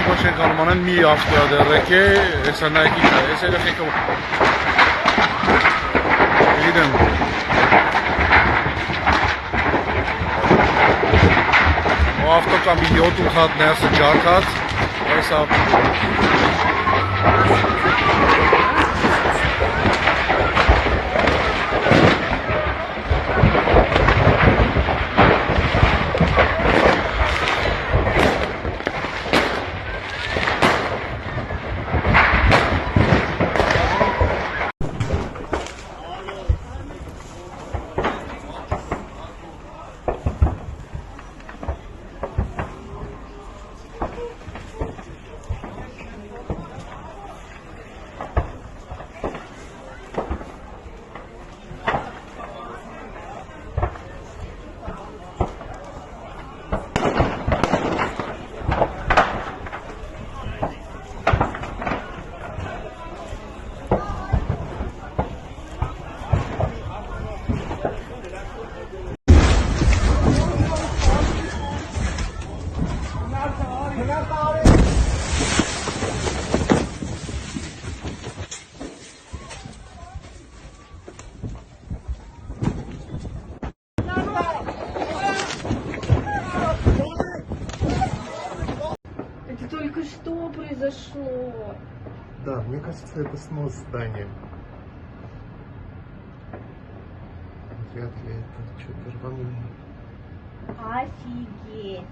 Başa kalmanın mi haftadır ki esnaki esnaki dakika. Gidin. O hafta kan bir yol tutat ne sıcak hat. Hesap. Это только что произошло. Да, мне кажется, это снос здания. Вряд ли это что-то рвануло. Офигеть.